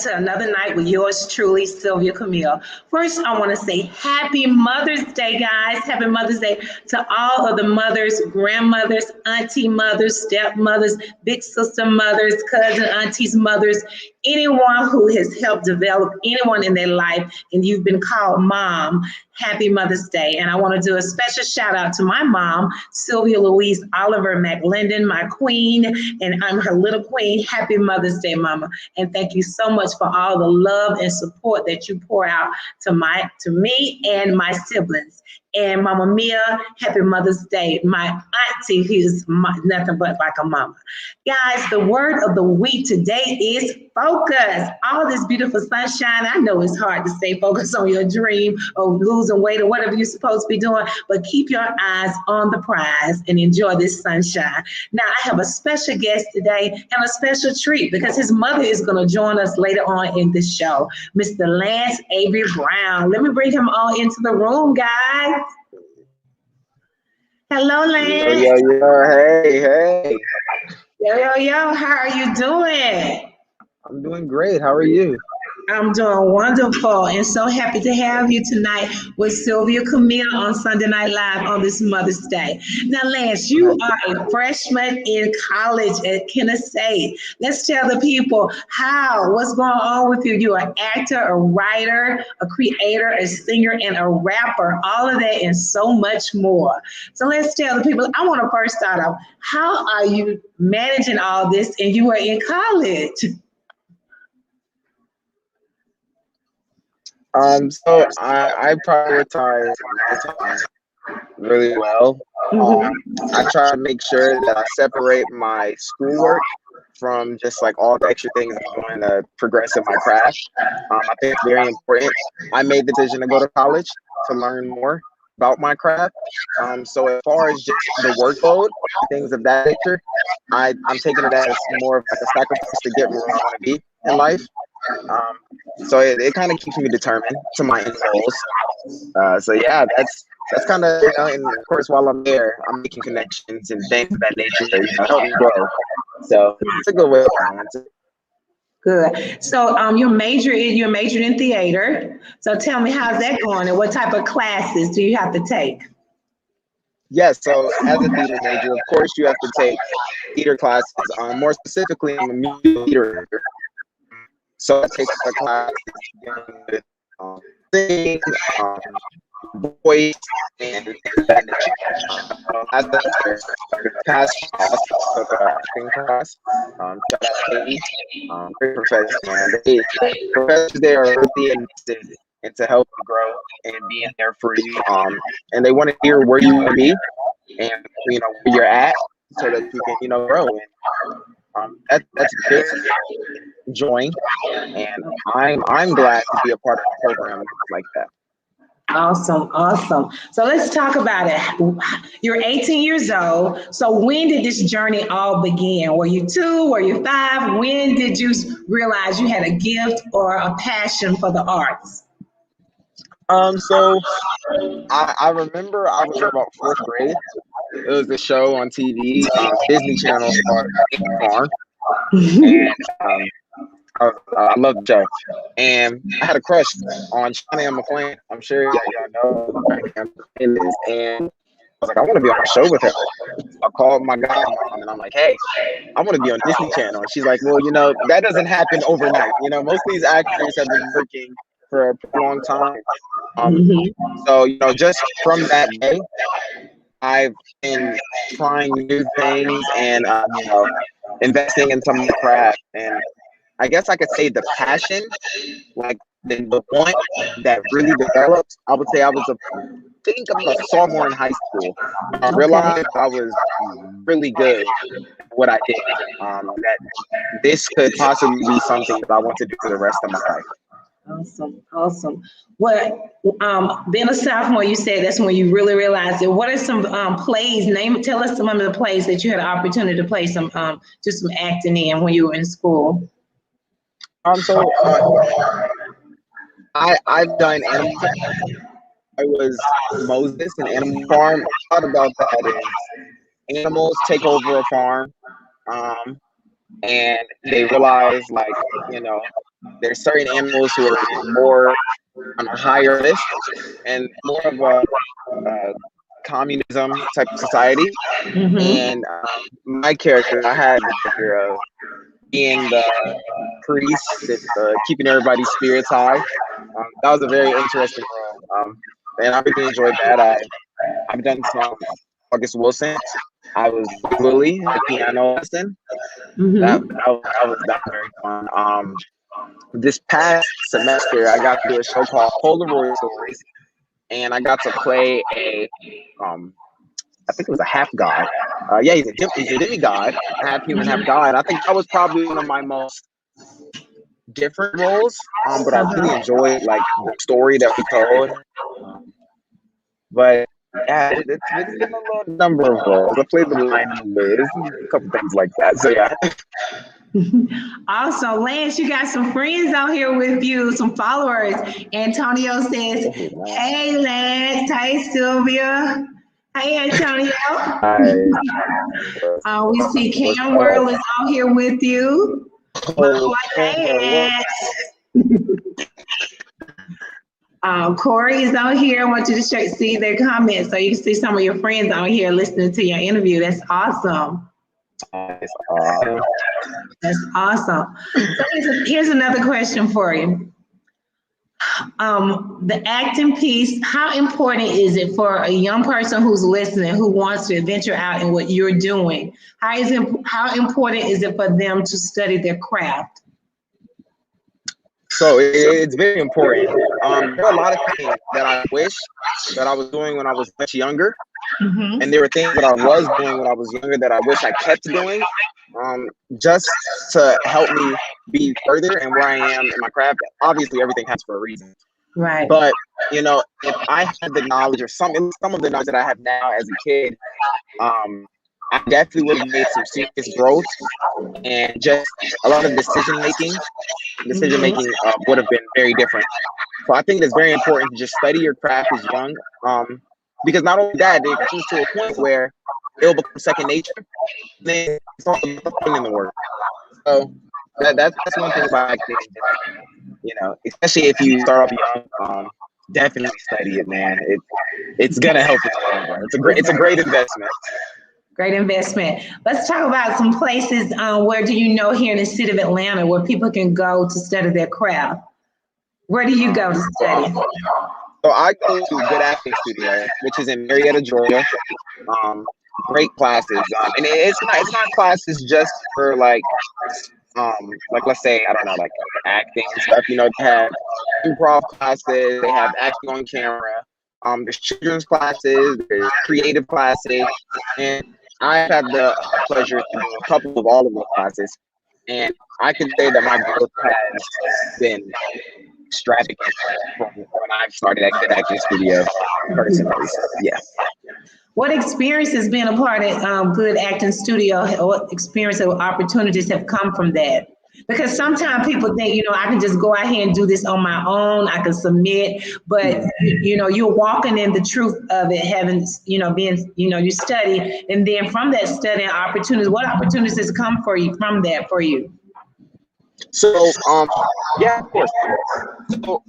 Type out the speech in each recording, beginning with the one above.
to another night with yours truly, Sylvia Camille. First, I want to say Happy Mother's Day, guys. Happy Mother's Day to all of the mothers, grandmothers, auntie mothers, stepmothers, big sister mothers, cousin aunties mothers, anyone who has helped develop anyone in their life and you've been called mom. Happy Mother's Day. And I want to do a special shout out to my mom, Sylvia Louise Oliver McLendon, my queen, and I'm her little queen. Happy Mother's Day, Mama. And thank you so much for all the love and support that you pour out to me and my siblings. And Mama Mia, happy Mother's Day. My auntie, who's nothing but like a mama. Guys, the word of the week today is focus. All this beautiful sunshine. I know it's hard to stay focused on your dream or losing weight or whatever you're supposed to be doing, but keep your eyes on the prize and enjoy this sunshine. Now, I have a special guest today and a special treat because his mother is going to join us later on in the show, Mr. Lance Avery Brown. Let me bring him all into the room, guys. Hello, Lance. Hey. Yo, how are you doing? I'm doing great. How are you? I'm doing wonderful and so happy to have you tonight with Sylvia Camille on Sunday Night Live on this Mother's Day. Now, Lance, you are a freshman in college at Kenneth State. Let's tell the people what's going on with you. You're an actor, a writer, a creator, a singer, and a rapper, all of that and so much more. So let's tell the people, I want to first start off, how are you managing all this and you are in college? So I prioritize my time really well. I try to make sure that I separate my schoolwork from just like all the extra things I'm doing to progress in my craft. I think it's very important. I made the decision to go to college to learn more about my craft. So as far as just the workload, things of that nature, I'm taking it as more of like a sacrifice to get where I want to be in life. So it kind of keeps me determined to my end goals. So yeah, that's kind of, and of course while I'm there, I'm making connections and things of that nature, help me grow. So it's a good way to balance it. Good. So you're majored in theater. So tell me, how's that going and what type of classes do you have to take? Yes, so as a theater major, of course you have to take theater classes. More specifically, I'm a musical theater major. So I take a class with singing, voice, and that nature. As the past class, I took a acting class. Shout out to Katie, great professors, man. Professors there are really interested into helping grow and being there for you. And they want to hear where you want to be and where you're at, so that you can grow. And that's good. Enjoying, and I'm glad to be a part of a program like that. Awesome. So let's talk about it. You're 18 years old. So when did this journey all begin? Were you 2? Were you 5? When did you realize you had a gift or a passion for the arts? So I remember I was in about 4th grade. It was a show on TV, Disney Channel called Farm. And I love the show, and I had a crush on Shawnee McClain. I'm sure y'all know who is. And I was like, I want to be on a show with her. I called my godmom and I'm like, hey, I want to be on Disney Channel. And she's like, well, that doesn't happen overnight. Most of these actors have been working for a long time. So just from that day, I've been trying new things and investing in some of the craft. And I guess I could say the passion, like the point that really developed, I would say I was a sophomore in high school. I realized I was really good at what I did. That this could possibly be something that I want to do for the rest of my life. Awesome. Well, being a sophomore, you said that's when you really realized it. What are some plays? Tell us some of the plays that you had an opportunity to play some acting in when you were in school. So I've done Animal Farm. I was Moses in Animal Farm. I thought about that is animals take over a farm, and they realize there's certain animals who are more on a higher list and more of a communism type of society. Mm-hmm. And my character, I had the character of being the priest, keeping everybody's spirits high. That was a very interesting role, and I really enjoyed that. I've done some August Wilson. I was Willie, the piano lesson. That, Mm-hmm. that, that was very fun. This past semester, I got to do a show called Polaroid Stories, and I got to play I think it was a half god. Yeah, he's a demigod, half human, half god. I think that was probably one of my most different roles. But I really enjoyed like the story that we told. But yeah, it's been a little number of roles. I played the Lion and the Wiz, a couple things like that. So yeah. Also, Lance, you got some friends out here with you, some followers. Antonio says, "Hey, Lance. Hey, Sylvia. Hey, Antonio." Hi. We see Cam World is out here with you. Hey, Corey is out here. I want you to see their comments so you can see some of your friends out here listening to your interview. That's awesome. That's awesome. So here's another question for you. The acting piece, how important is it for a young person who's listening, who wants to venture out in what you're doing? How important is it for them to study their craft? So it's very important. There are a lot of things that I wish that I was doing when I was much younger. Mm-hmm. And there were things that I was doing when I was younger that I wish I kept doing, just to help me be further and where I am in my craft. Obviously, everything happens for a reason. Right. But, you know, if I had the knowledge or some of the knowledge that I have now as a kid, I definitely would have made some serious growth, and just a lot of decision making would have been very different. So I think it's very important to just study your craft as young, because not only that, it comes to a point where it'll become second nature. Then it's all about putting in the work. So that's one thing about acting. You know, especially if you start off young, definitely study it, man. It's gonna help you in the long run. It's a great investment. Great investment. Let's talk about some places where do you know here in the city of Atlanta where people can go to study their craft? Where do you go to study? So I go to Good Acting Studio, which is in Marietta, Georgia. Great classes, and it's not classes just for like let's say, I don't know, like acting and stuff. You know, they have improv classes, they have acting on camera. There's children's classes, there's creative classes, and I've had the pleasure to do a couple of all of those classes, and I can say that my growth has been extravagant from when I started at Good Acting Studio personally. So, yeah. What experience has been a part of Good Acting Studio? What experience or opportunities have come from that? Because sometimes people think, you know, I can just go out here and do this on my own. I can submit, but you know, you're walking in the truth of it, having, you know, being, you know, you study, and then from that studying opportunities, what opportunities has come for you from that for you? So, yeah, of course. So,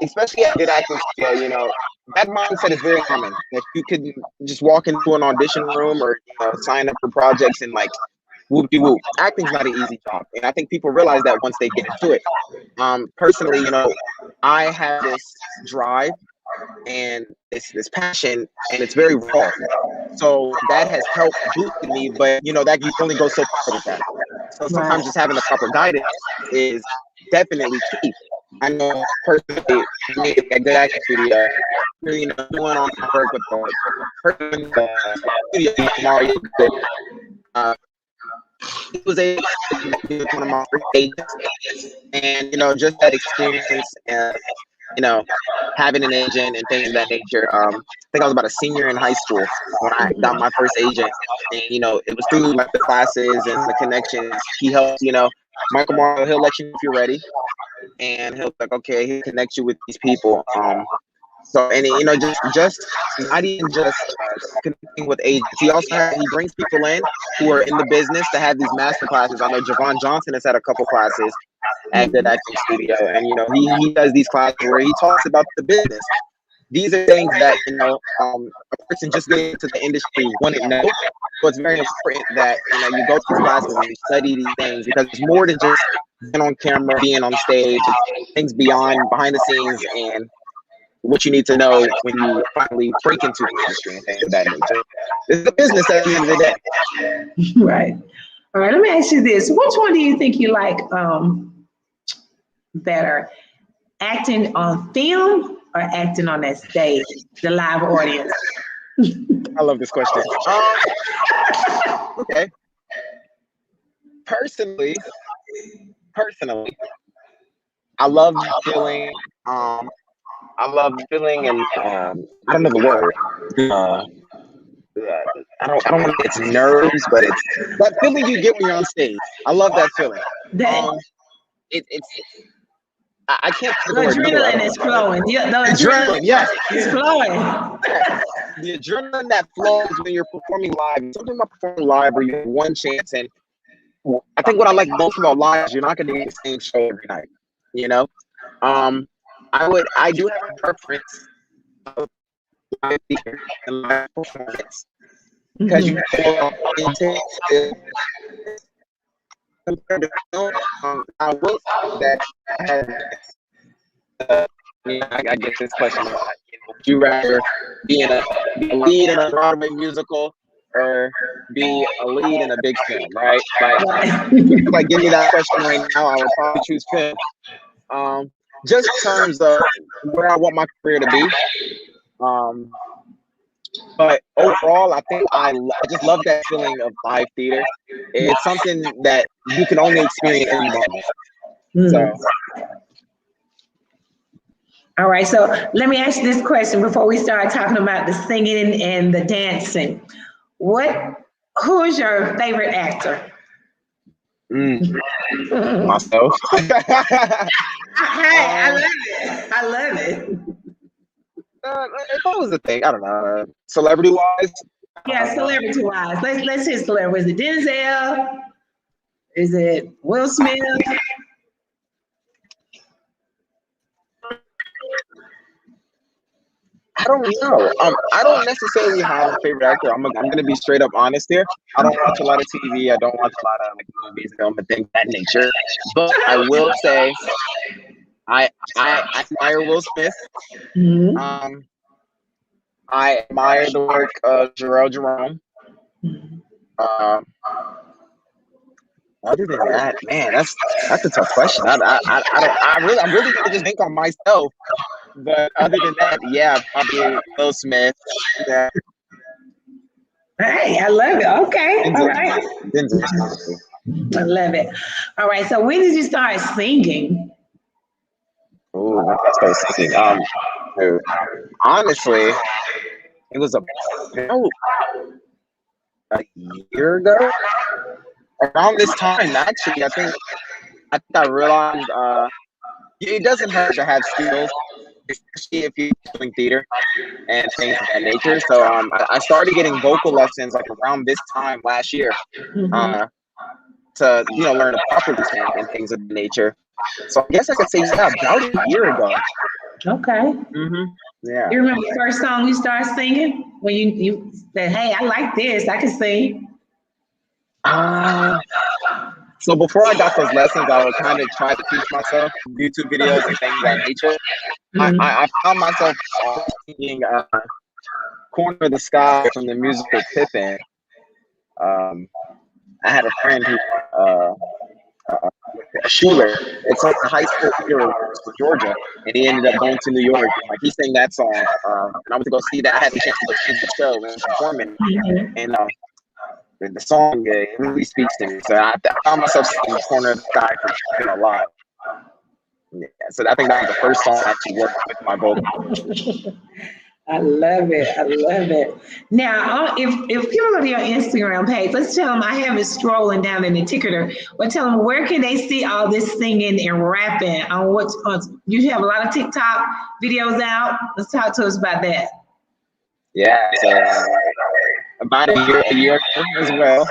especially at Good Acting Studio, you know, that mindset is very common. That you could just walk into an audition room or, you know, sign up for projects and like whoop-de-whoop. Acting's not an easy job, and I think people realize that once they get into it. Personally, you know, I have this drive and this passion, and it's very raw. So that has helped boost me, but you know, that you only go so far with that. So sometimes just having the proper guidance is definitely key. I know personally, me at Good Acting Studio, you know, doing on my work with the person in the studio, Mario, he was able to be one of my first agents, and you know, just that experience and you know, having an agent and things of that nature. I think I was about a senior in high school when I got my first agent, and you know, it was through like the classes and the connections. He helped, you know, Michael Morrow, he'll let you know if you're ready, and he'll be like, okay, he'll connect you with these people. So, and you know, just not even just connecting with agents. He brings people in who are in the business to have these master classes. I know Javon Johnson has had a couple classes. at the acting studio, and he does these classes where he talks about the business. These are things that a person just getting into the industry wouldn't know. So it's very important that you go to these classes and you study these things, because it's more than just being on camera, being on stage. It's things behind the scenes, and what you need to know when you finally break into the industry and things of that nature. It's a business at the end of the day. Right. All right. Let me ask you this: which one do you think you like better, acting on film or acting on that stage, the live audience? I love this question. Okay. Personally, I love feeling. And I don't know the word. I don't want to. It's nerves, but it's that feeling you get when you're on stage. I love that feeling. It's. I can't. The adrenaline is flowing. Yeah, the adrenaline, yes, it's flowing. The adrenaline that flows when you're performing live. Something about performing live where you have one chance, and I think what I like most about live is you're not going to get the same show every night. I do have a preference of live theater and live performance, because you feel intense compared to film. I will say that I get this question a lot. Would you rather be a lead in a Broadway musical or be a lead in a big film, right? Like give me that question right now, I would probably choose film. Just in terms of where I want my career to be. But overall, I think I just love that feeling of live theater. It's something that you can only experience in the moment. So. All right, so let me ask you this question before we start talking about the singing and the dancing. Who is your favorite actor? Myself. I love it. I love it. If that was the thing, I don't know. Celebrity-wise? Yeah, celebrity-wise. Let's hit celebrity. Is it Denzel? Is it Will Smith? I don't know. I don't necessarily have a favorite actor. I'm gonna be straight up honest here. I don't watch a lot of TV. I don't watch a lot of movies, film, and things of that nature. But I will say, I admire Will Smith. Mm-hmm. I admire the work of Jarrell Jerome. Other than that, man, that's a tough question. I'm really gonna just think on myself. But other than that, yeah, probably Will Smith. Yeah. Hey, I love it. Okay, all right. I love it. All right. So when did you start singing? Oh, when did I start singing? Honestly, it was about a year ago. Around this time, actually, I think I realized it doesn't hurt to have skills, especially if you're doing theater and things of that nature. So I started getting vocal lessons like around this time last year, to learn to properly sing and things of that nature. So I guess I could say about a year ago. Okay. Yeah. You remember the first song you started singing when you said, "Hey, I like this. I can sing." So before I got those lessons, I would kind of try to teach myself YouTube videos and things of that nature. I found myself singing "Corner of the Sky" from the musical Pippin. I had a friend who a shooter. It's like a high school theater in Georgia, and he ended up going to New York. And, he sang that song, and I went to go see that. I had the chance to go see the show and perform it, and the song it really speaks to me. So I found myself singing "The Corner of the Sky" for Pippin a lot. Yeah, so I think that was the first song I actually worked with my vocal. I love it. I love it. Now, if people go to your Instagram page, let's tell them I have it scrolling down in the ticker. But tell them, where can they see all this singing and rapping on what you have a lot of TikTok videos out? Let's talk to us about that. Yeah. So about a year ago as well.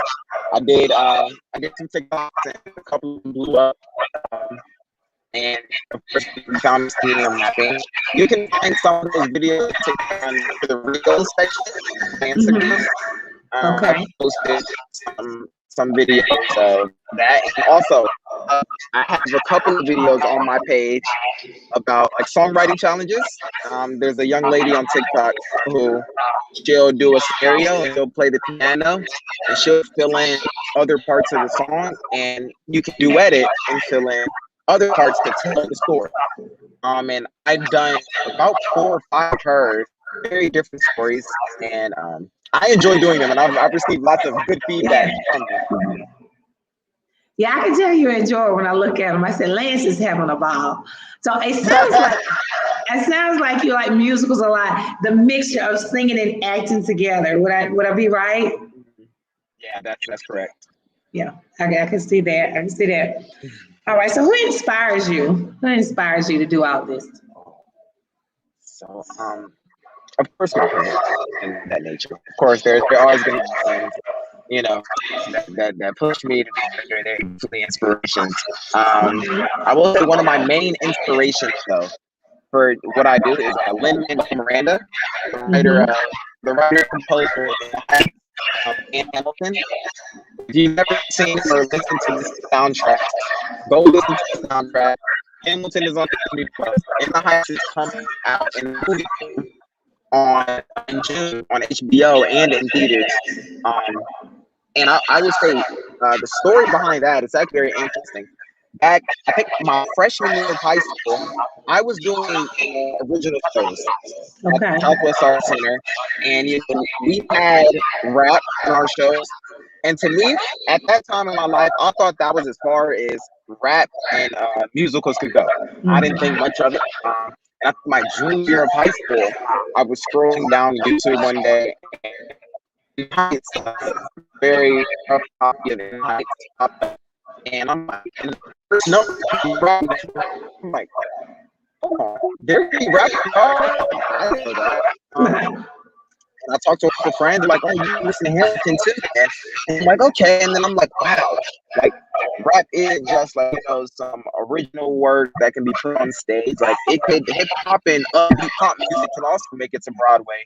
I did some TikToks and a couple of them blew up. Um, and of course, we found this community on rapping. You can find some of those videos on the Reels section on my Instagram. I Okay. posted some videos of that, and also I have a couple of videos on my page about like songwriting challenges. There's a young lady on TikTok who she'll do a scenario and she'll play the piano and she'll fill in other parts of the song, and you can duet it and fill in other parts to tell the story. And I've done about 4 or 5 of hers, very different stories, and I enjoy doing them, and I've received lots of good feedback from them. Yeah, I can tell you enjoy it when I look at them. I said, Lance is having a ball. So it sounds like you like musicals a lot. The mixture of singing and acting together. Would I be right? Yeah, that's correct. Yeah, I can see that. I can see that. All right. So who inspires you? Who inspires you to do all this? So, of course, my parents and that nature. Of course, there always going to be friends, you know, that push me to do better. They're usually inspirations. I will say one of my main inspirations, though, for what I do is Lin-Manuel Miranda, the writer composer in Hamilton. If you've never seen or listened to this soundtrack, go listen to the soundtrack. Hamilton is on Disney Plus. In the Heights is coming out in movie in June on HBO and in theaters. And I would say the story behind that is actually very interesting. Back, I think my freshman year of high school, I was doing original shows at the Southwest Arts Center, and we had rap in our shows. And to me, at that time in my life, I thought that was as far as rap and musicals could go. I didn't think much of it. After my junior year of high school, I was scrolling down YouTube one day, and Heights, very rough copy of the Heights popped up, and I'm like, no, I'm like, hold on, they're really rapping. I didn't know that. I talked to a couple friends, like, oh, you listen to Hamilton too, man. And I'm like, okay. And then I'm like, wow, like rap isn't just like, some original words that can be put on stage. Like hip hop and upbeat pop music can also make it to Broadway.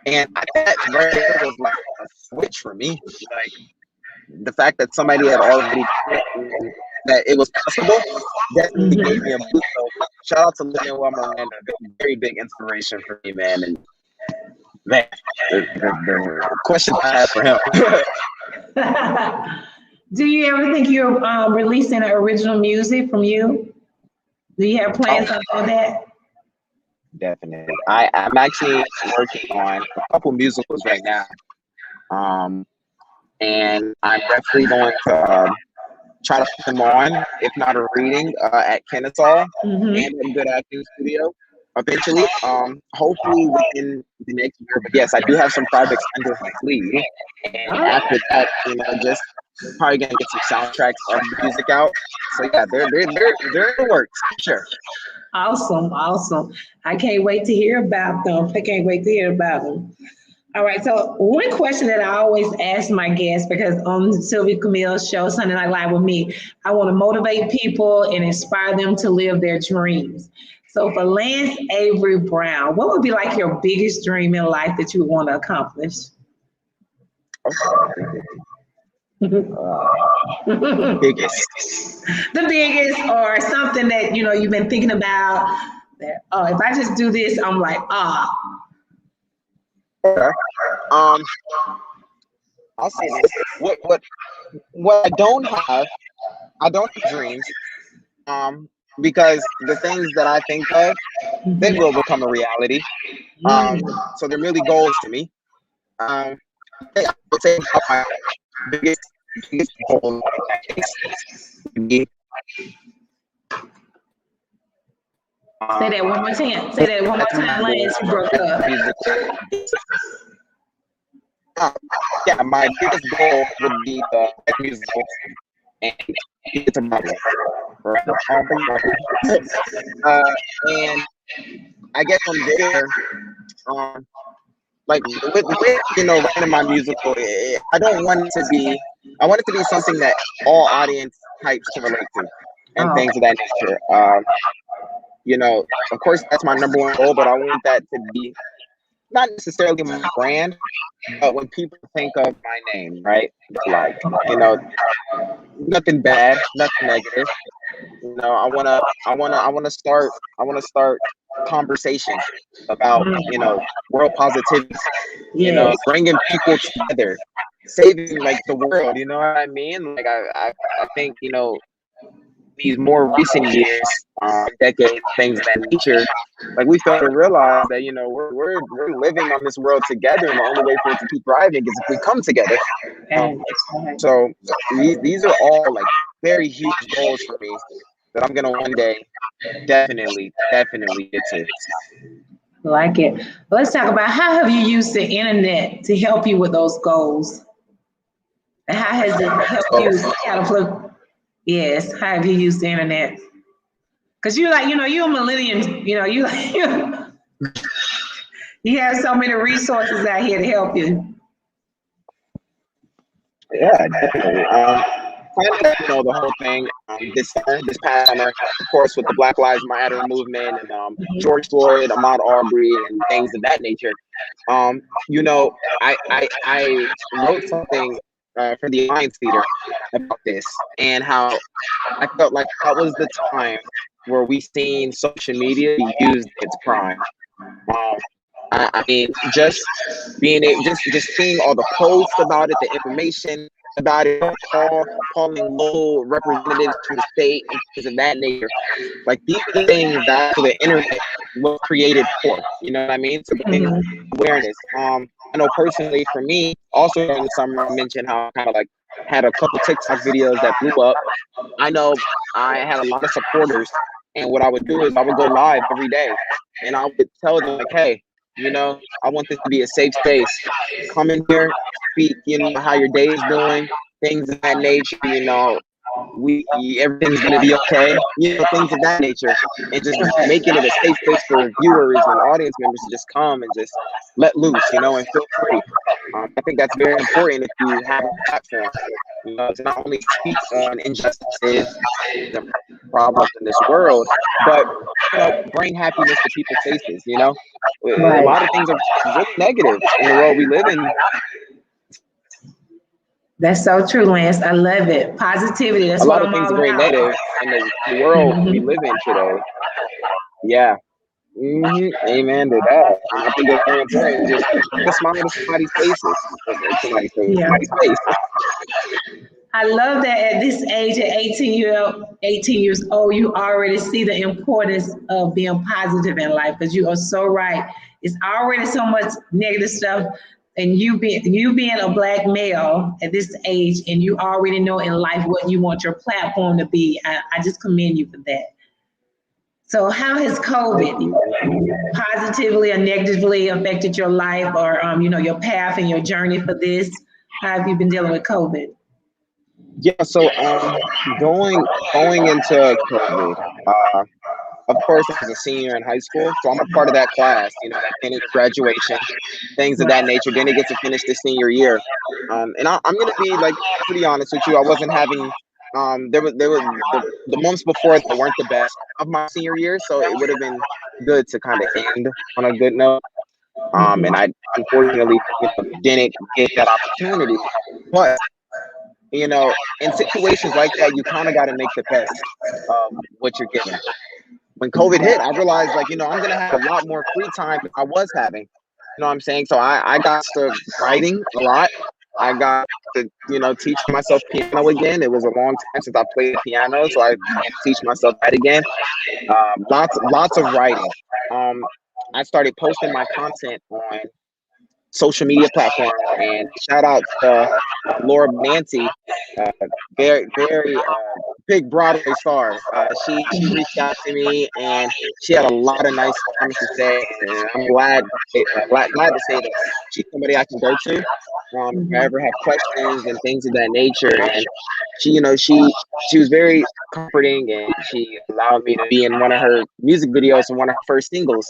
And that right there was like a switch for me. Like the fact that somebody had already that it was possible definitely gave me a boost. So shout out to Lin-Manuel Miranda, very big inspiration for me, man. And man, the question I have for him. Do you ever think you're releasing original music from you? Do you have plans on that? Definitely. I'm actually working on a couple musicals right now. And I'm definitely going to try to put them on, if not a reading, at Kennesaw and a good acting studio. Eventually, hopefully within the next year. But yes, I do have some projects under my sleeve. And after that, just probably gonna get some soundtracks of the music out. So yeah, they're in the works, for sure. Awesome. I can't wait to hear about them. All right, so one question that I always ask my guests, because on Sylvia Camille's show, Sunday Night Live with me, I want to motivate people and inspire them to live their dreams. So for Lance Avery Brown, what would be like your biggest dream in life that you want to accomplish? The biggest, or something that you've been thinking about. That if I just do this, I'm like Okay. I'll say this. What I don't have dreams. Because the things that I think of, they will become a reality. So they're really goals to me. I would say my biggest goal would be. Say that one more time, Lance. You broke up. Yeah, my biggest goal would be the musical and get to Broadway. And I guess from there, like with writing my musical, I don't want it to be. I want it to be something that all audience types can relate to, and Oh, things of that nature. Of course, that's my number one goal, but I want that to be not necessarily my brand, but when people think of my name, right? Like, nothing bad, nothing negative. I wanna start conversation about, world positivity, yes. bringing people together, saving like the world, you know what I mean? Like I think, these more recent years, decades, things of that nature, like we fail to realize that, we're living on this world together, and the only way for it to keep thriving is if we come together. Um, And so these are all like very huge goals for me that I'm gonna one day definitely get to. like it. Let's talk about how have you used the internet to help you with those goals? And how has it helped So you catapult? Yes, how have you used the internet? Because you're like, you're a millennium, you like you have so many resources out here to help you. yeah, definitely. Kind of, the whole thing this past summer, of course, with the Black Lives Matter movement and George Floyd, Ahmaud Arbery, and things of that nature. I wrote something for the Alliance Theater about this, and how I felt like that was the time where we seen social media be used at its prime. Um, I mean, just being able, just seeing all the posts about it, the information about it, calling local representatives from the state and things of that nature. Like these are the things that the internet was created for. You know what I mean? To bring awareness. I know personally for me, also during the summer, I mentioned how I kind of like had a couple TikTok videos that blew up. I know I had a lot of supporters, and what I would do is I would go live every day, and I would tell them like, hey, I want this to be a safe space. Come in here, speak, how your day is doing, things of that nature, we everything's gonna be okay, things of that nature, and just making it a safe space for viewers and audience members to just come and just let loose, and feel free. I think that's very important if you have a platform, to not only speak on injustices and problems in this world, but bring happiness to people's faces. A Right. lot of things are really negative in the world we live in. That's so true, Lance. I love it. Positivity. A That's what lot of I'm things all are very about. negative in the world we live in today. Yeah. Amen to that. I think it's very important. Just put a smile to somebody's faces. Yeah. Somebody's face. I love that at this age, at 18 years old, you already see the importance of being positive in life, because you are so right. It's already so much negative stuff. And you being a black male at this age, and you already know in life what you want your platform to be. I just commend you for that. So how has Thank COVID you. positively or negatively affected your life, or your path and your journey for this? How have you been dealing with COVID? Yeah, so going into COVID, of course, I was a senior in high school, so I'm a part of that class, that finished graduation, things of that nature. Then it gets to finish the senior year. And I'm gonna be like pretty honest with you. I wasn't having there was the months before that weren't the best of my senior year, so it would have been good to kind of end on a good note. And I unfortunately, didn't get that opportunity. But in situations like that, you kind of got to make the best of what you're given. When COVID hit, I realized like, I'm gonna have a lot more free time than I was having. You know what I'm saying? So I got to writing a lot. I got to, teach myself piano again. It was a long time since I played the piano, so I began to teach myself that again. Lots of writing. I started posting my content on social media platforms, and shout out to Laura Nancy, uh, very big Broadway star. She reached out to me, and she had a lot of nice comments to say, and I'm glad to say that she's somebody I can go to if I ever have questions and things of that nature. And she, she was very comforting, and she allowed me to be in one of her music videos and one of her first singles.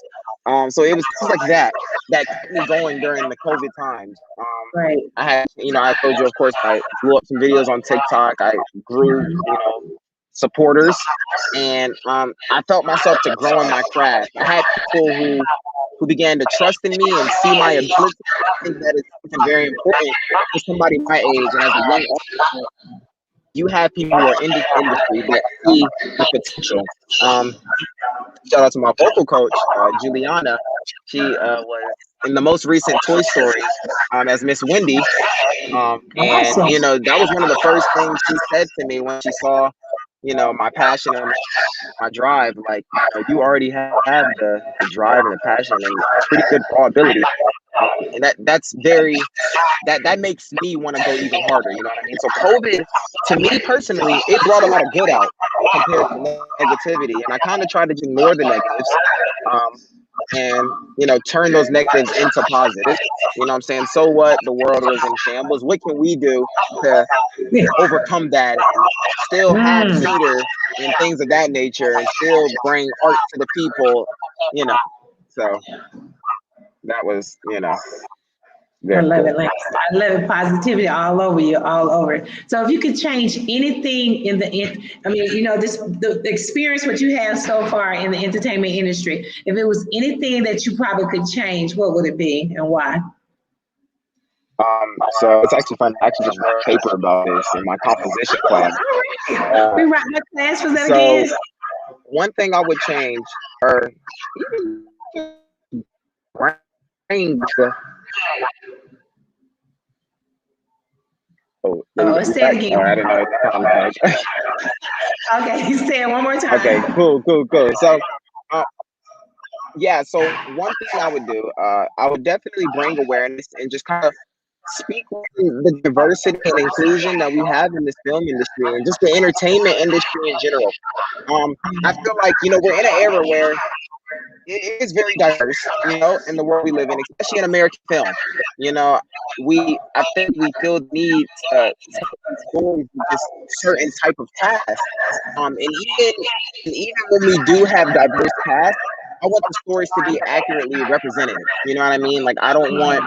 So it was things like that that kept me going during the COVID times. Right. I had, I told you, of course, I blew up some videos on TikTok. I grew, supporters, and I felt myself to grow in my craft. I had people who began to trust in me and see my ability. I think that is something very important for somebody my age, and as a young artist, you have people who are in this industry that see the potential. Shout out to my vocal coach, Juliana. She was in the most recent Toy Story as Miss Wendy. And, Awesome. that was one of the first things she said to me when she saw, my passion and my drive. Like, you already have the drive and the passion and pretty good raw ability. And that makes me want to go even harder. You know what I mean? So COVID, to me personally, it brought a lot of good out compared to negativity. And I kind of tried to ignore the negatives. And turn those negatives into positives. You know what I'm saying? So what? The world was in shambles. What can we do to overcome that and still have theater and things of that nature and still bring art to the people? So that was I love cool. it, Lance. I love it. Positivity all over you, all over. So if you could change anything the experience what you have so far in the entertainment industry, if it was anything that you probably could change, what would it be and why? So it's actually fun. I actually just wrote a paper about this in my composition class. We write my class for that So again. one thing I would change, or even Say it again. I didn't know. Okay, say it one more time. Okay, cool. So, so one thing I would do, I would definitely bring awareness and just kind of speak on the diversity and inclusion that we have in this film industry and just the entertainment industry in general. I feel like, we're in an era where it is very diverse, in the world we live in, especially in American film. I think we feel the need to go into just certain type of cast. And even when we do have diverse cast, I want the stories to be accurately represented. You know what I mean? Like I don't want,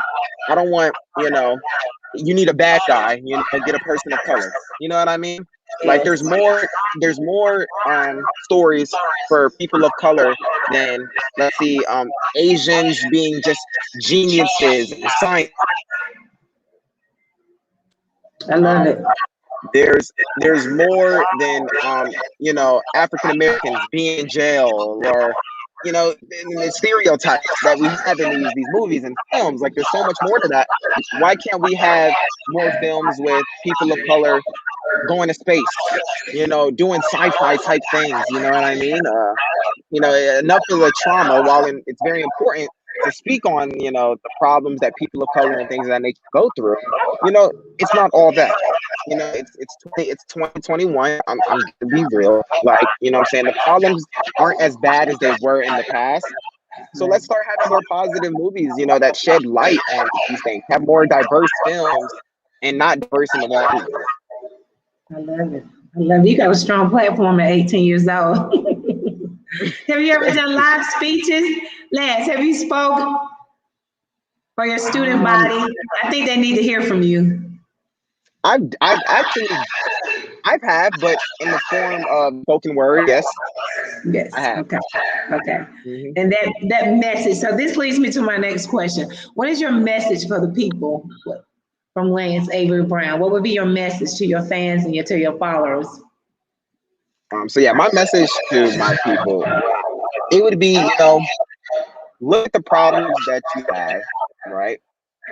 you need a bad guy, get a person of color. You know what I mean? Like there's more stories for people of color than, let's see, Asians being just geniuses and science. I love it. There's more than African Americans being in jail, or the stereotypes that we have in these movies and films. Like there's so much more to that. Why can't we have more films with people of color going to space, doing sci-fi type things? You know what I mean? Enough of the trauma, while it's very important to speak on, the problems that people of color and things of that nature go through. It's not all that. It's 2021. I'm gonna be real. Like, what I'm saying, the problems aren't as bad as they were in the past. So let's start having more positive movies, that shed light on these things. Have more diverse films and not diverse in the wrong way. I love it. You got a strong platform at 18 years old. Have you ever done live speeches? Lance, have you spoken for your student body? I think they need to hear from you. I've had, but in the form of spoken word, yes. Yes. I have. Okay. Mm-hmm. And that message. So this leads me to my next question. What is your message for the people from Lance Avery Brown? What would be your message to your fans and to your followers? My message to my people, it would be, look at the problems that you have, right?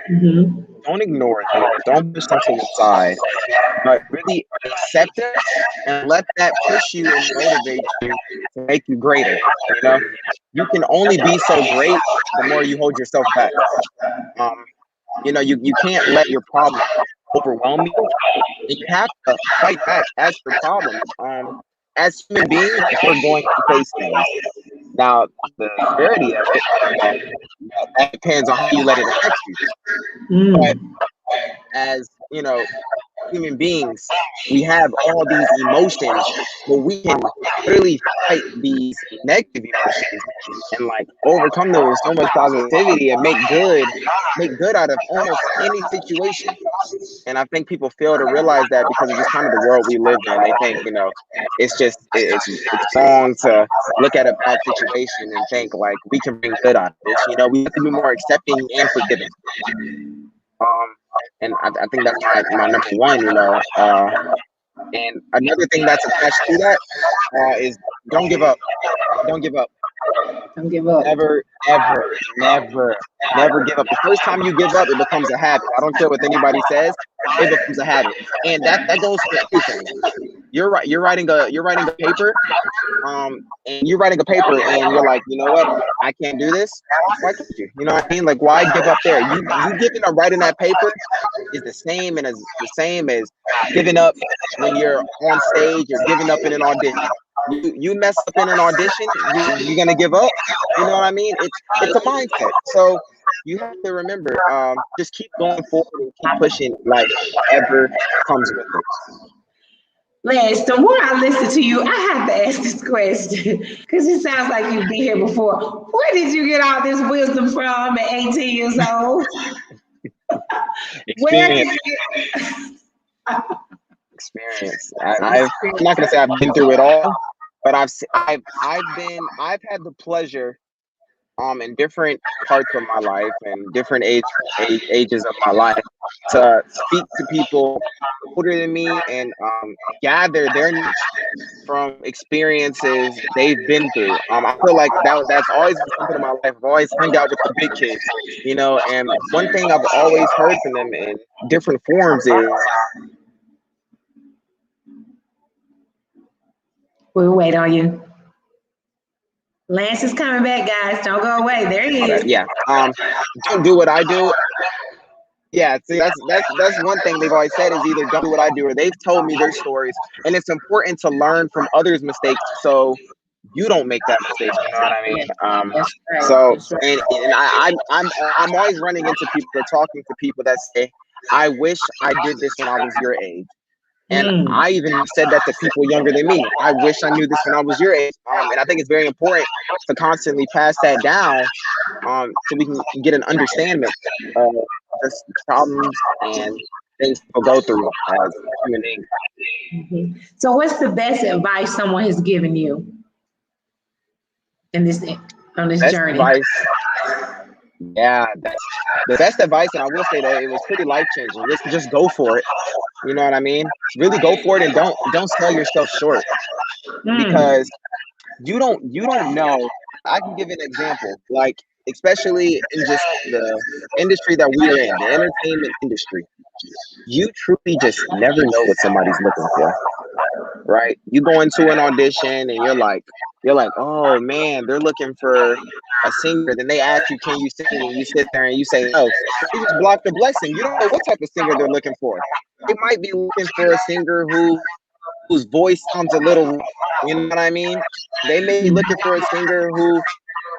Mm-hmm. Don't ignore them. Don't push them to the side, but really accept it and let that push you and motivate you to make you greater. You can only be so great the more you hold yourself back. You can't let your problem overwhelm you. And you have to fight back as your problem. As human beings, we're going to face things. Now, the severity of it, that depends on how you let it affect you. But as, human beings, we have all these emotions, but we can really fight these negative emotions and like overcome them with so much positivity and make good out of almost any situation. And I think people fail to realize that because of just kind of the world we live in. They think, it's wrong to look at a bad situation and think like we can bring good out of this. We have to be more accepting and forgiving. And I think that's my number one. And another thing that's attached to that is don't give up. Don't give up. Don't give up. Never, ever, never give up. The first time you give up, it becomes a habit. I don't care what anybody says, it becomes a habit. And that goes for everything. You're right. You're writing a paper, and you're writing a paper, and you're like, you know what? I can't do this. Why can't you? You know what I mean? Like, why give up there? You giving up writing that paper is the same as giving up when you're on stage or giving up in an audition. You mess up in an audition, you're gonna give up. You know what I mean? It's a mindset. So you have to remember, just keep going forward and keep pushing like whatever comes with it. Lance, the more I listen to you, I have to ask this question because it sounds like you've been here before. Where did you get all this wisdom from at 18 years old? Where did you get experience? I'm not gonna say I've been through it all, but I've had the pleasure in different parts of my life and different ages of my life to speak to people older than me and gather their knowledge from experiences they've been through. I feel like that's always been something in my life. I've always hung out with the big kids, and one thing I've always heard from them in different forms is, we'll wait on you. Lance is coming back, guys. Don't go away. There he is. Yeah. Don't do what I do. Yeah. See, that's one thing they've always said is either don't do what I do, or they've told me their stories, and it's important to learn from others' mistakes so you don't make that mistake. You know what I mean? Right. So, and I'm always running into people or talking to people that say, "I wish I did this when I was your age." And I even said that to people younger than me. I wish I knew this when I was your age. And I think it's very important to constantly pass that down so we can get an understanding of just problems and things people go through as human beings. Mm-hmm. So what's the best advice someone has given you on this journey? Advice. Yeah, that's the best advice, and I will say that it was pretty life-changing. Just go for it. You know what I mean? Really go for it, and don't sell yourself short, because you don't know. I can give an example, like especially in just the industry that we're in, the entertainment industry. You truly just never know what somebody's looking for, right? You go into an audition and you're like, oh man, they're looking for a singer. Then they ask you, can you sing? And you sit there and you say no. You just block the blessing. You don't know what type of singer they're looking for. They might be looking for a singer whose voice sounds a little rough. You know what I mean? They may be looking for a singer who,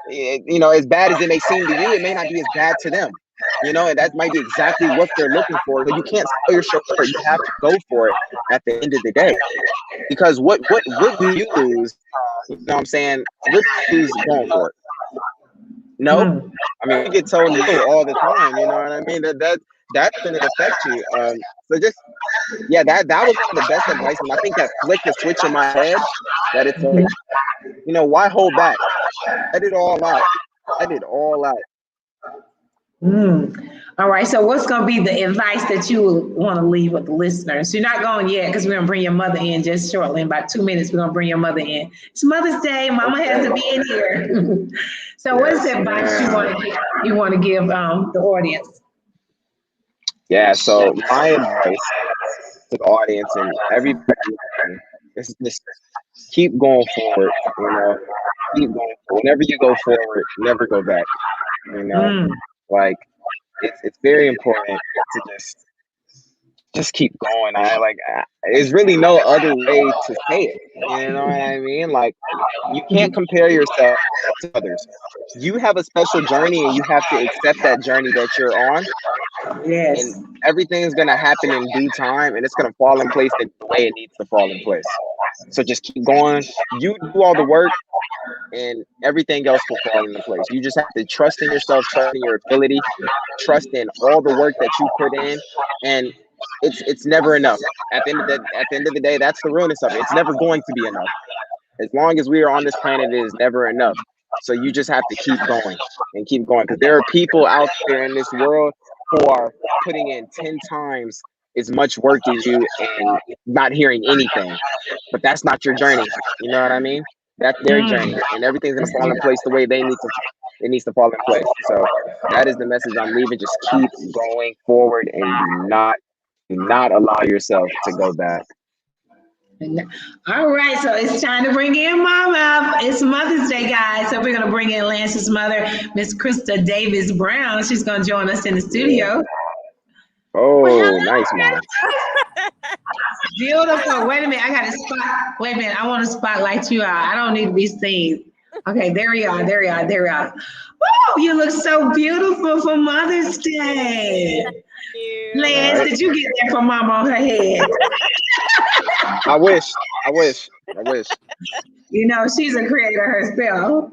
as bad as it may seem to you, it may not be as bad to them. And that might be exactly what they're looking for. But you can't sell your show for it. You have to go for it at the end of the day. Because what do you lose? You know what I'm saying? What do you lose going for it? No? I mean, you get told no all the time. You know what I mean? That's going to affect you. So just, yeah, that was one of the best advice. And I think that flicked a switch in my head that it's like, why hold back? Let it all out. Let it all out. All right. So what's going to be the advice that you want to leave with the listeners? You're not going yet because we're going to bring your mother in just shortly. In about 2 minutes, we're going to bring your mother in. It's Mother's Day. Mama has to be in here. So what's the advice you want to give the audience? Yeah. So my advice to the audience and everybody is just keep going forward. Keep going. Whenever you go forward, never go back. Like it's very important to just keep going. There's really no other way to say it. You know what I mean? Like, you can't compare yourself to others. You have a special journey, and you have to accept that journey that you're on. Yes. and everything's gonna happen in due time, and it's gonna fall in place the way it needs to fall in place. So just keep going. You do all the work, and everything else will fall into place. You just have to trust in yourself, trust in your ability, trust in all the work that you put in, and it's never enough. At the end of the day, that's the realness of it. It's never going to be enough. As long as we are on this planet, it is never enough. So you just have to keep going and keep going, because there are people out there in this world who are putting in 10 times as much work as you and not hearing anything. But that's not your journey. You know what I mean? That's their journey, and everything's gonna fall in place the way they need to. It needs to fall in place. So that is the message I'm leaving. Just keep going forward, and do not allow yourself to go back. All right, so it's time to bring in Mama. It's Mother's Day, guys. So we're gonna bring in Lance's mother, Miss Krista Davis Brown. She's gonna join us in the studio. Well, Oh, hello, nice, mom. beautiful. Wait a minute, I got to spot. Wait a minute, I want to spotlight you out. I don't need to be seen. Okay, there we are. There we are. There we are. Woo, you look so beautiful for Mother's Day. Lance, Right? did you get that for Mama on her head? I wish. I wish. I wish. You know, she's a creator herself.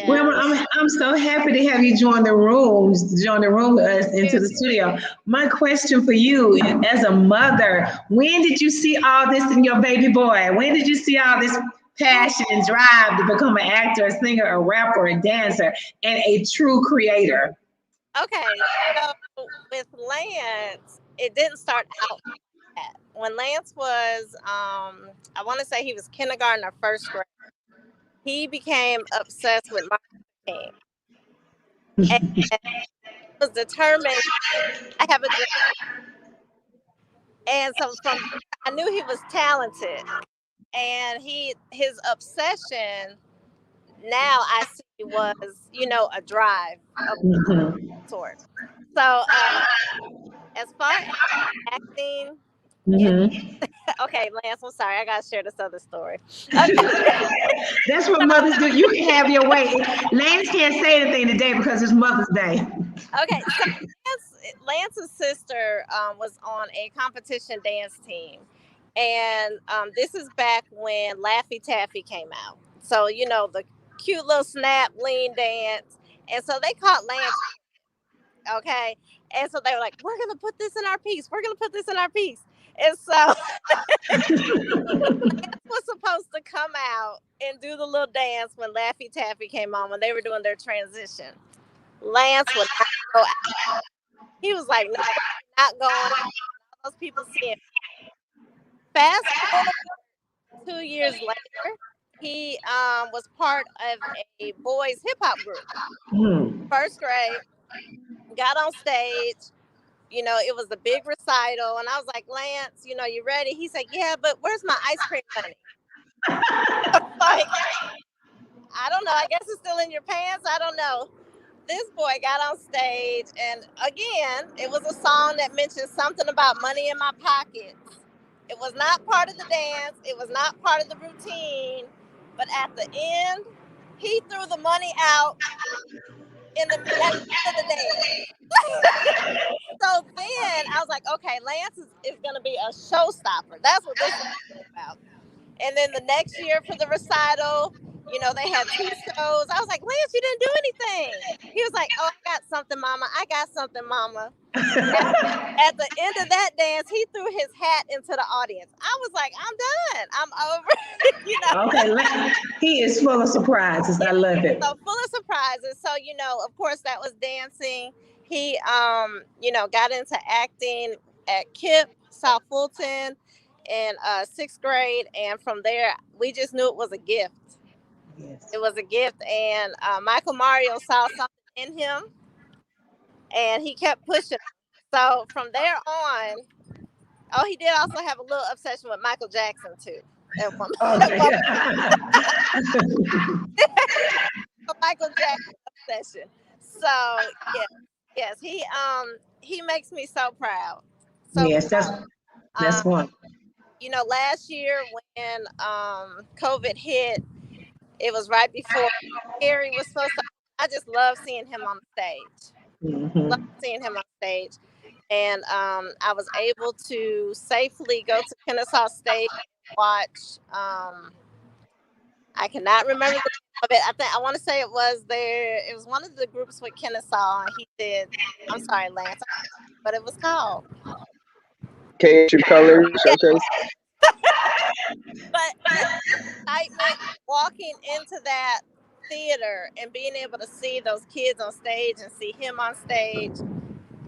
Well, Yeah. I'm so happy to have you join the room with us into the studio. My question for you, as a mother, when did you see all this in your baby boy? When did you see all this passion and drive to become an actor, a singer, a rapper, a dancer, and a true creator? Okay. So with Lance, it didn't start out like that. When Lance was, I want to say he was kindergarten or first grade, he became obsessed with Martin Luther King and was determined. I have a dream, and so from I knew he was talented, and his obsession now I see was a drive of sort. So as far as acting, you Mhm. okay, Lance, I'm sorry, I gotta share this other story. Okay, That's what mothers do. You can have your way. Lance can't say anything today because it's Mother's Day. okay. So Lance's sister was on a competition dance team, and this is back when Laffy Taffy came out. So the cute little snap lean dance, and so they caught Lance. Okay, and so they were like, "We're gonna put this in our piece. We're gonna put this in our piece." And so was supposed to come out and do the little dance when Laffy Taffy came on when they were doing their transition. Lance would not go out. He was like, "No, not going." Those people seeing. Fast forward 2 years later, he was part of a boys hip hop group. Hmm. First grade, got on stage. It was a big recital, and I was like, "Lance, you ready?" He said, "Yeah, but where's my ice cream money?" Like, I don't know. I guess it's still in your pants. I don't know. This boy got on stage, and again, it was a song that mentioned something about money in my pockets. It was not part of the dance, it was not part of the routine, but at the end, he threw the money out at the end of the dance. So then I was like, okay, Lance is going to be a showstopper. That's what this is about. And then the next year for the recital, they had two shows. I was like, Lance, you didn't do anything. He was like, oh, I got something, mama. I got something, mama. At the end of that dance, he threw his hat into the audience. I was like, I'm done. I'm over. Okay, he is full of surprises. I love it. So full of surprises. So, of course, that was dancing. He, got into acting at KIPP, South Fulton, in sixth grade. And from there, we just knew it was a gift. Yes. It was a gift. And Michael Mario saw something in him, and he kept pushing. So from there on, oh, he did also have a little obsession with Michael Jackson, too. Okay. Michael Jackson obsession. So yes, he makes me so proud. So Yes, that's um, one. last year when COVID hit, it was right before Harry was supposed to. I just love seeing him on the stage. Mhm. Love seeing him on stage. And I was able to safely go to Kennesaw State and watch. I cannot remember the name of it. I want to say it was there. It was one of the groups with Kennesaw. He said, "I'm sorry, Lance," but it was called. K True Colors Yeah, Showcase. but just excitement walking into that theater and being able to see those kids on stage and see him on stage.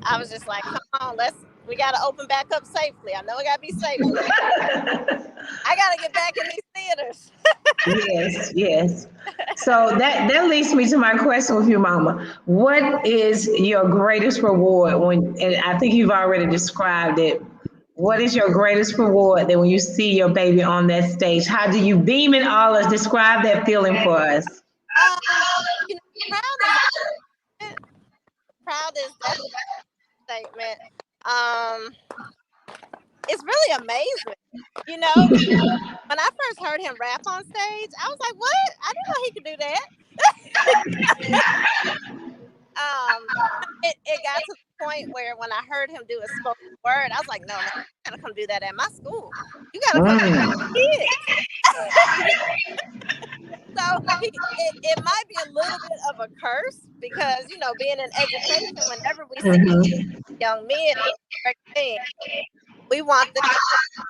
I was just like, come on, we got to open back up safely. I know it got to be safe. I got to get back in these theaters. Yes, yes. So that leads me to my question with you, Mama. What is your greatest reward when? And I think you've already described it. What is your greatest reward that when you see your baby on that stage? How do you beam it all? Us describe that feeling for us. Um, you know, proud is definitely a statement. Um, it's really amazing. You know, when I first heard him rap on stage, I was like, "What? I didn't know he could do that." It got to the point where when I heard him do a spoken word, I was like, "No, you gotta come do that at my school. You gotta come to Mm. the kids." So it might be a little bit of a curse because being in education, whenever we see Mhm. young men, great thing, we want them to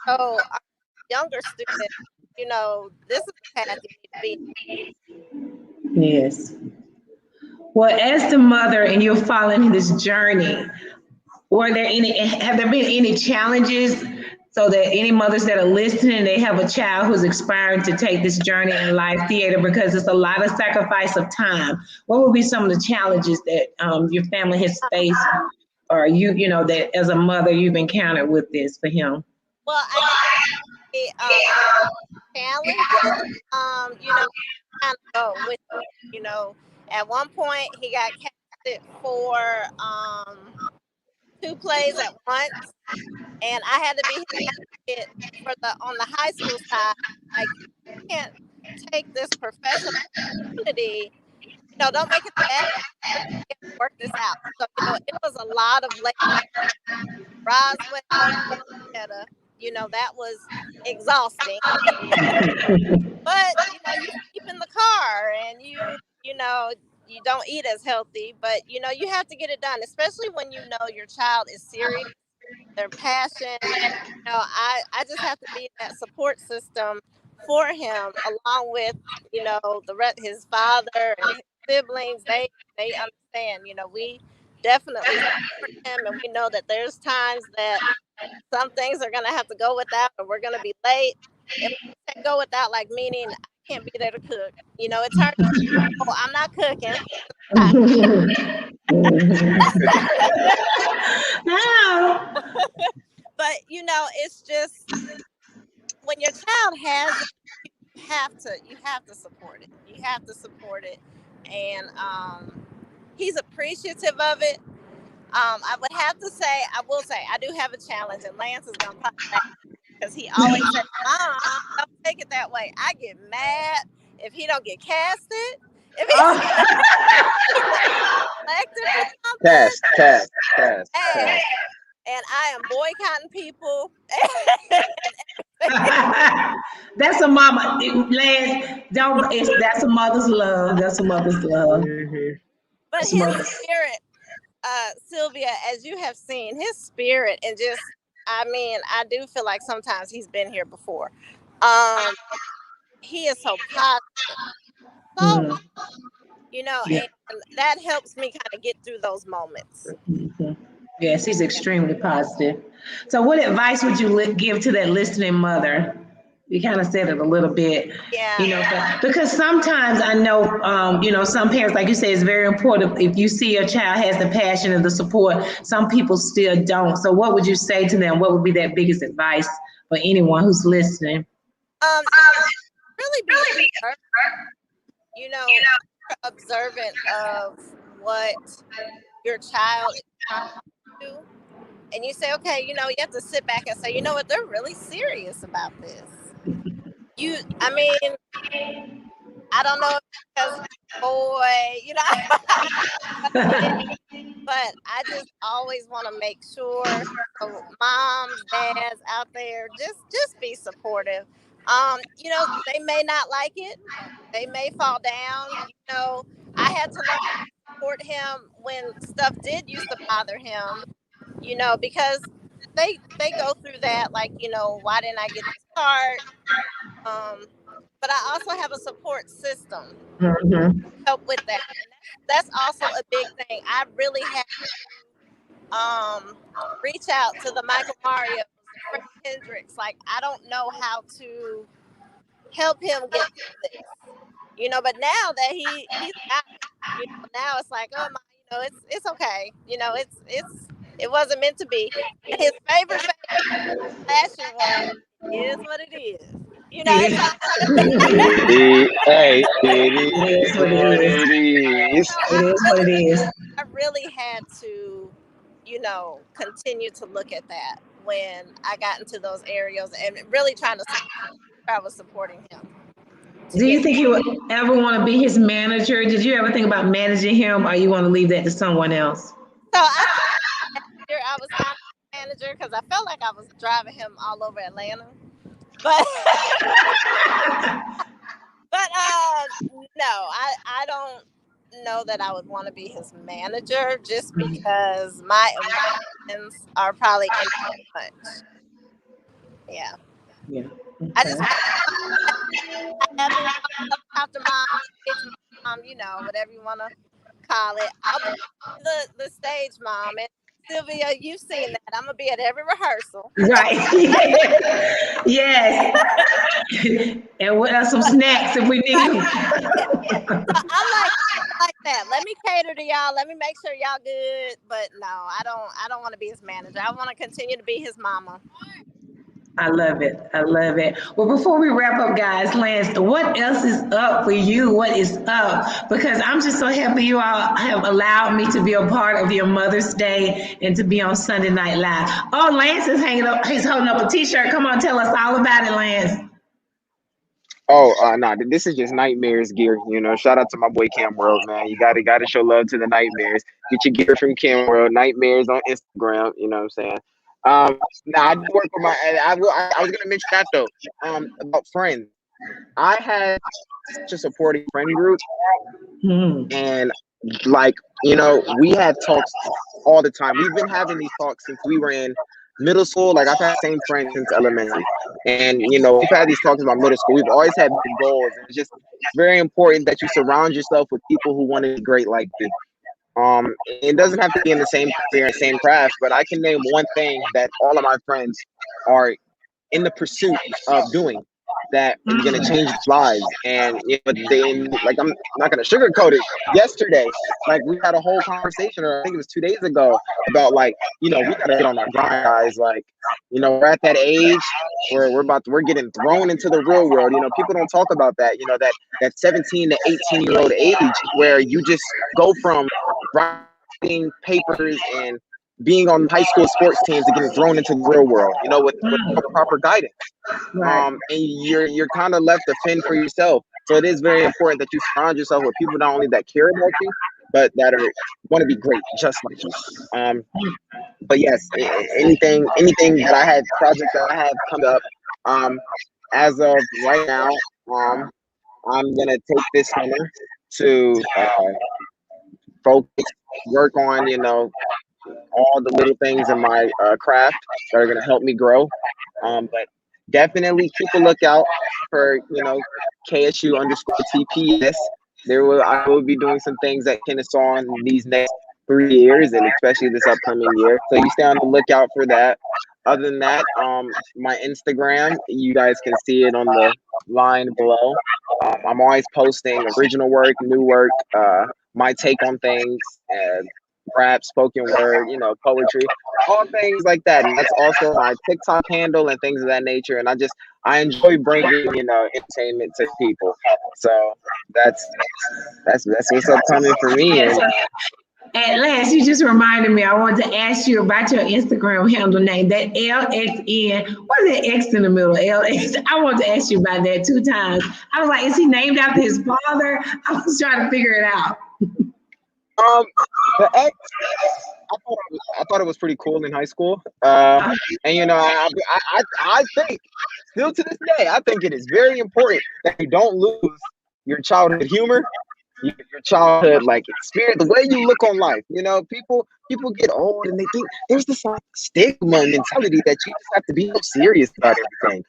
show our younger students, this is the path you need to be. Yes. Well, as the mother, and you're following this journey, have there been any challenges so that any mothers that are listening, they have a child who's aspiring to take this journey in life theater because it's a lot of sacrifice of time? What would be some of the challenges that your family has faced, or that as a mother you've encountered with this for him? Well, I can say challenges, kind of go with, at one point he got casted for two plays at once, and I had to be his advocate for the on the high school side. Like, you can't take this professional opportunity. Don't make it bad. We're gonna work this out. So it was a lot of late night Roswell, Marietta. That was exhausting. But you sleep in the car, and you don't eat as healthy, but you have to get it done, especially when your child is serious, their passion. I just have to be that support system for him, along with his father and his siblings. They understand. We definitely support him, and we know that there's times that some things are gonna have to go without, or we're gonna be late. And when I say go without, like, meaning I can't be there to cook. It turns out, oh, I'm not cooking. No. But it's just when your child has it, you have to support it. You have to support it, and he's appreciative of it. I will say, I do have a challenge, and Lance is gonna probably laugh because he always says, "Mom, don't take it that way." I get mad if he don't get casted. If he's selected for something, Cast. and I am boycotting people. That's a mama. Lance, don't. That's a mother's love. That's a mother's love. Mhm. But That's a his mother's. spirit, Sylvia, as you have seen, his spirit, and just, I mean, I do feel like sometimes he's been here before. Um, he is so positive, so Mm, yeah. and that helps me kind of get through those moments. Mhm. Yes, he's extremely positive. So, what advice would you give to that listening mother? You kind of said it a little bit, Yeah. because sometimes I know, some parents, like you say, it's very important. If you see your child has the passion and the support, some people still don't. So, what would you say to them? What would be that biggest advice for anyone who's listening? It's really be observant, you know, observant of what your child is trying to do. And you say, okay, you have to sit back and say, you know what, they're really serious about this. I mean, I don't know if because boy, you know, but I just always want to make sure, so moms, dads out there, just be supportive. You know, they may not like it. They may fall down. You know, I had to learn to support him when stuff did used to bother him, you know, because they go through that, like, you know, why didn't I get this part? Um, but I also have a support system Mm-hmm. to help with that. And that's also a big thing. I really had reach out to the Michael Marios, the Fred Hendricks. Like, I don't know how to help him get through this, you know. But now that he's got it, you know, now it's like, oh my, you know, it's okay, you know, it wasn't meant to be. And his favorite fashion word is what it is. You know, it's Yeah. Hey, it It is is what it what is. it is. so It is what it is. I really had to, you know, continue to look at that when I got into those areas and really trying to support, I was supporting him to Do you get. think you would ever want to be his manager? Did you ever think about managing him, or you want to leave that to someone else? So I here I was kind of a manager because I felt like I was driving him all over Atlanta, but no, I don't know that I would want to be his manager just because my emotions are probably in much. Yeah, Yeah. I Okay. just I have been helicopter mom, stage mom, you know, whatever you want to call it. I'll be the stage mom, and Sylvia, you've seen that. I'm gonna be at every rehearsal. Right. Yes. And what else? Some snacks if we need them. Yeah. So I like that. Let me cater to y'all. Let me make sure y'all good. But no, I don't want to be his manager. I want to continue to be his mama. I love it. I love it. Well, before we wrap up, guys, Lance, what else is up for you? What is up? Because I'm just so happy you all have allowed me to be a part of your Mother's Day and to be on Sunday Night Live. Oh, Lance is hanging up. He's holding up a T-shirt. Come on, tell us all about it, Lance. Oh, nah, this is just Nightmares gear. You know, shout out to my boy Cam World, man. You gotta show love to the Nightmares. Get your gear from Cam World. Nightmares on Instagram. You know what I'm saying? Now I do work with my. I was gonna mention that though. About friends. I had such a supporting friend group, Hmm. and like, you know, we had talks all the time. We've been having these talks since we were in middle school. Like, I've had the same friends since elementary, and you know, we've had these talks about middle school. We've always had big goals, and it's just very important that you surround yourself with people who want to be great like you. It doesn't have to be in the same career and same craft, but I can name one thing that all of my friends are in the pursuit of doing that is going to change lives. And you know, like, I'm not going to sugarcoat it. Yesterday, like, we had a whole conversation, or I think it was 2 days ago, about, like, you know, we got to get on our grind, guys. Like, you know, we're at that age where we're getting thrown into the real world. You know, people don't talk about that. You know, that 17 to 18-year-old age where you just go from writing papers and being on high school sports teams to getting thrown into the real world, you know, with proper guidance. Right. And you're kind of left to fend for yourself. So it is very important that you surround yourself with people not only that care about you, but that are want to be great just like you. But yes, anything that I had, projects that I have come up, um, as of right now, I'm gonna take this summer to focus, work on, you know, all the little things in my craft that are going to help me grow. But definitely keep a lookout for, you know, KSU underscore TPS. I will be doing some things at Kennesaw in these next 3 years, and especially this upcoming year. So you stay on the lookout for that. Other than that, my Instagram, you guys can see it on the line below. I'm always posting original work, new work, my take on things, and rap, spoken word, you know, poetry, all things like that. And that's also my TikTok handle and things of that nature. And I enjoy bringing, you know, entertainment to people. So that's what's upcoming for me. And At last, you just reminded me. I wanted to ask you about your Instagram handle name. That LXN. What's that X in the middle? LX. I wanted to ask you about that 2 times. I was like, is he named after his father? I was trying to figure it out. The X, I thought it was pretty cool in high school. And you know, I think still to this day, I think it is very important that you don't lose your childhood humor, your childhood like experience, the way you look on life. You know, people get old and they think there's this like stigma and mentality that you just have to be so serious about everything.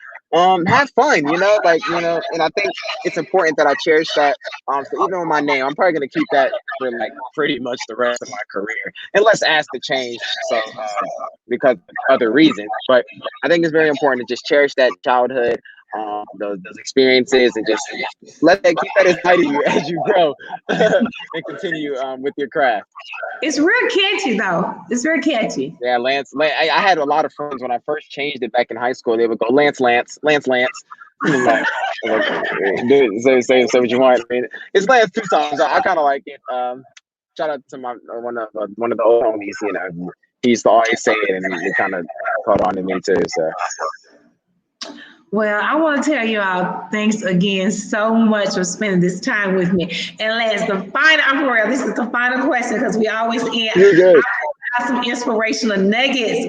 Have fun, you know, and I think it's important that I cherish that. So even with my name, I'm probably gonna keep that for like pretty much the rest of my career, unless asked to change. So because of other reasons, but I think it's very important to just cherish that childhood, those experiences, and just keep that inside of you as you grow and continue with your craft. It's real catchy though. It's very catchy. Yeah, Lance. I had a lot of friends when I first changed it back in high school. They would go Lance. Like, say what you want. I mean, it's Lance 2 times. I kind of like it. Shout out to my one of the old homies. You know, he used to always say it, and it kind of caught on to me too. So. Well, I want to tell you all, thanks again so much for spending this time with me. And Lance, this is the final question because we always end. You're good. I have some inspirational nuggets.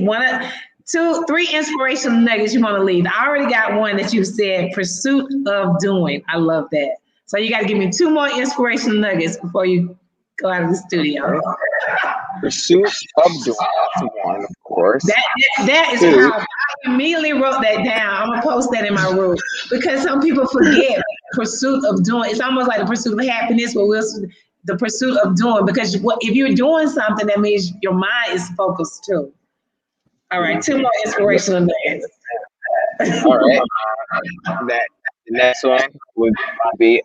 3 inspirational nuggets you want to leave. I already got one that you said, pursuit of doing. I love that. So you got to give me 2 more inspirational nuggets before you go out of the studio. Pursuit of doing. That's one, of course. That is how I immediately wrote that down. I'm gonna post that in my room because some people forget pursuit of doing. It's almost like the pursuit of happiness, but the pursuit of doing. Because if you're doing something, that means your mind is focused too. All right, 2 more inspirational nuggets. All right. The next one would be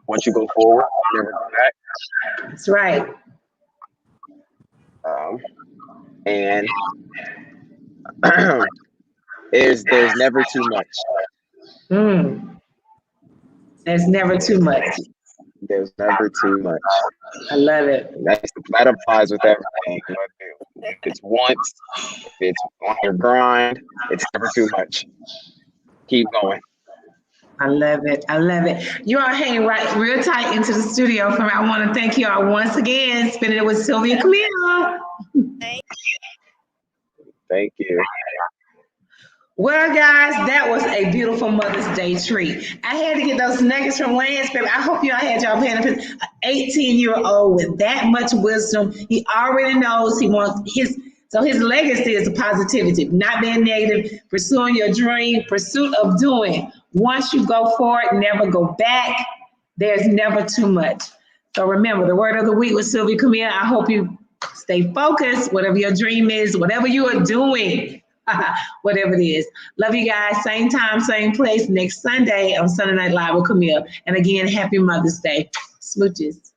once you go forward, never go back. That's right. And there's never too much. There's never too much. There's never too much. I love it. That applies with everything. If it's once, if it's on your grind, it's never too much. Keep going. I love it. I love it. You are hanging right real tight into the studio for me. I want to thank you all once again. Spending it with Sylvia Camille. Thank you. Well, guys, that was a beautiful Mother's Day treat. I had to get those nuggets from Lance, baby. I hope y'all had y'all paying attention. An 18-year-old with that much wisdom. He already knows he wants his legacy is positivity, not being negative, pursuing your dream, pursuit of doing. Once you go forward, never go back. There's never too much. So remember, the word of the week was Sylvia Camille. I hope you stay focused, whatever your dream is, whatever you are doing, whatever it is. Love you guys. Same time, same place next Sunday on Sunday Night Live with Camille. And again, happy Mother's Day. Smooches.